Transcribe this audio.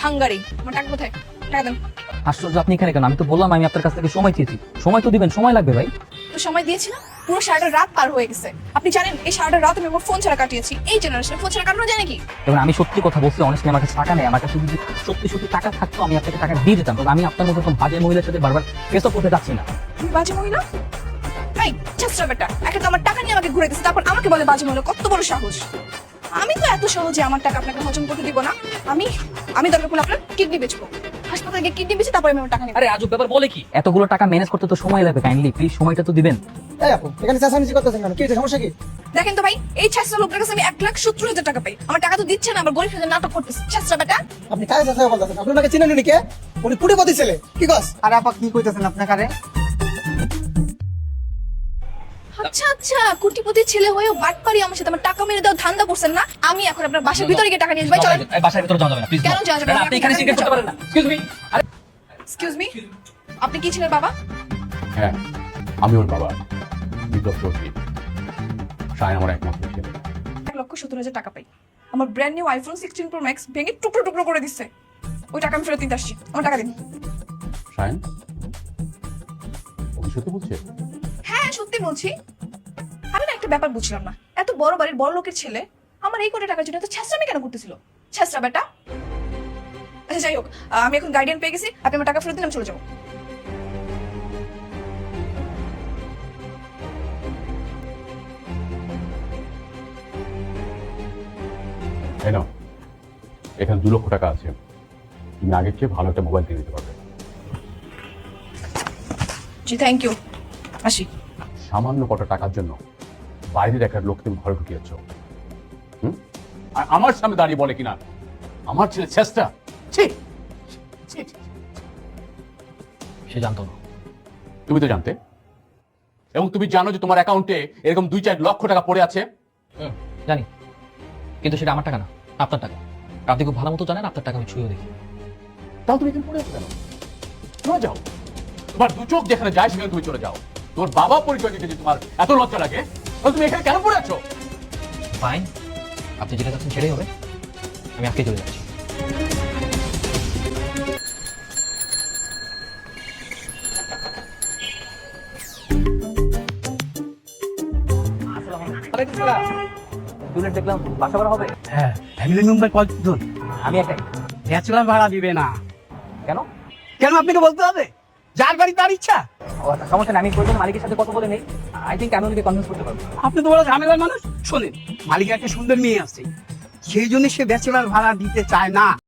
ভাঙ্গারি। আমার টাকা কোথায়? টাকা দেন। আশ্চর্য, আপনি এখানে কেন? আমি তো বললাম আমি আপনার কাছ থেকে সময় চেয়েছি। সময় তো দিবেন, সময় লাগবে ভাই। তো সময় দিয়েছি না, পুরো সারাটা রাত পার হয়ে গেছে। আপনি জানেন এই সারাটা রাত আমি আমার ফোন ছাড়া কাটিয়েছি। এই জেনারেশনে ফোন ছাড়া কাটানো যায় নাকি? এবং আমি সত্যি কথা বলছি, অনেস্টলি আমার কাছে টাকা নেই। আমার কাছে যদি সত্যি সত্যি টাকা থাকতো আমি আপনাকে টাকা দিয়ে দিতাম। তবে আমি আপনার মতো এরকম বাজে মহিলার সাথে বারবার ফেস অফ করতে যাচ্ছি না। তুমি বাজে মহিলা? এই চেষ্টা বেটা, একটা তো আমার টাকা নিয়ে আমাকে ঘুরে দিচ্ছে, তারপর আমাকে বলে বাজে মহিলা। কত বড় সাহস! আমি তো এত সহজে আমার টাকা আপনাকে হজম করতে দিব না। আমি দরকার পড়লে আপনার কিডনি বেচবো, হাসপাতালে গিয়ে কিডনি বেচে তারপরে আমি আমার টাকা নেব। আরে আজব ব্যাপার বলে কি? এতগুলো টাকা ম্যানেজ করতে তো সময় লাগবে। কাইন্ডলি প্লিজ সময়টা তো দিবেন। এই আপু এখানে চেঁচামেচি করতেছেন কেন? কি হয়েছে, সমস্যা কি? দেখেন তো ভাই, এই চেষ্টা লোকটার কাছে আমি 1,70,000 টাকা পাই। আমার টাকা তো দিচ্ছে না, আমার গরিব সাথে নাটক করতেছে। চেষ্টা বেটা, আপনি কারে চেঁচা বলতেছেন? আপনি ওনাকে চিনেন নি কে? উনি কোটিপতি ছেলে। কি কস? আরে আপা কি কইতেছেন আপনি কারে? আচ্ছা আচ্ছা, কোটিপতি ছেলে হয়েও বাটপারি আমার সাথে আমার টাকা মেরে দাও ধান্দা করছেন না? আমি এখন আপনার বাসার ভিতরে গিয়ে টাকা নিয়ে আসবো। চলেন। এই বাসার ভিতরে যাওয়া যাবে না প্লিজ। কেন যাওয়া যাবে না? আপনি এখানে সিগারেট করতে পারেন না। Excuse me. আরে এক্সকিউজ মি, আপনি কি ছিলেন বাবা? হ্যাঁ, আমি ওর বাবা বিপ্লব চৌধুরী। শায়ন আমার একমাত্র ছেলে। 1,70,000 টাকা পাই। আমার brand new iPhone 16 pro max ভেঙে টুকরো টুকরো করে দিচ্ছে। ওই টাকা আমি ফেরত দিতে আসছি। আমার টাকা দিন। শায়ন, ও কি সত্যি বলছে? হ্যাঁ সত্যি বলছি। আমি না একটা ব্যাপার বুঝলাম না, এত বড় বাড়ির বড় লোকের ছেলে আমার এই কোটি টাকার জন্য এত ছেঁচড়ামি কেন করতেছিল? ছেঁচড়া বেটা। আচ্ছা যাই হোক, আমি এখন গার্ডিয়ান পেয়ে গেছি। আপনি আমার টাকা ফেরত দিন, আমি চলে যাবো। এই নাও, এখানে 2 লক্ষ টাকা আছে। তুমি আগের চেয়ে ভালো একটা মোবাইল কিনে দিতে পারবে। জি থ্যাংক ইউ, আসি। সামান্য কত টাকার জন্য বাইরের একটা লোক তুমি ঘরে ঢুকিয়েছ। আর আমার সামনে দাঁড়িয়ে বলে কিনা আমার ছেলে চেষ্টা। সে জানতো না। তুমি তো জানতে, এবং তুমি জানো যে তোমার অ্যাকাউন্টে এরকম 2-4 লক্ষ টাকা পড়ে আছে। জানি, কিন্তু সেটা আমার টাকা না, আপনার টাকা। আপনি খুব ভালো মতো জানেন আপনার টাকা আমি ছুঁয়েও দেখি। তাও তুমি এখানে পড়ে আছো কেন? চলে যাও। তোমার 2 চোখ যেখানে যায় সেখানে তুমি চলে যাও। তোমার বাবা পরিচয় দিতে যে তোমার এত লজ্জা লাগে, তাহলে তুমি এখানে কেন পড়ে আছো? ফাইন, আপনি যেটা চাচ্ছেন সেটাই হবে। আমি আজকে চলে যাচ্ছি। টুলেট দেখলাম, বাসা ভাড়া হবে? হ্যাঁ, ফ্যামিলি মেম্বার কতজন? আমি একাই। ব্যাচেলর ভাড়া দিবে না। কেন? কেন আপনাকে বলতে হবে? যার বাড়ি তার ইচ্ছা। ও আচ্ছা, সমস্যা নেই। আমি প্রয়োজন মালিকের সাথে কথা বলে নেই। আই থিঙ্ক আমি ওনাকে কনভিন্স করতে পারবো। আপনি তো বড় ঝামেলার মানুষ। শোনেন, মালিকের একটা সুন্দর মেয়ে আছে, সেই জন্য সে ব্যাচেলর ভাড়া দিতে চায় না।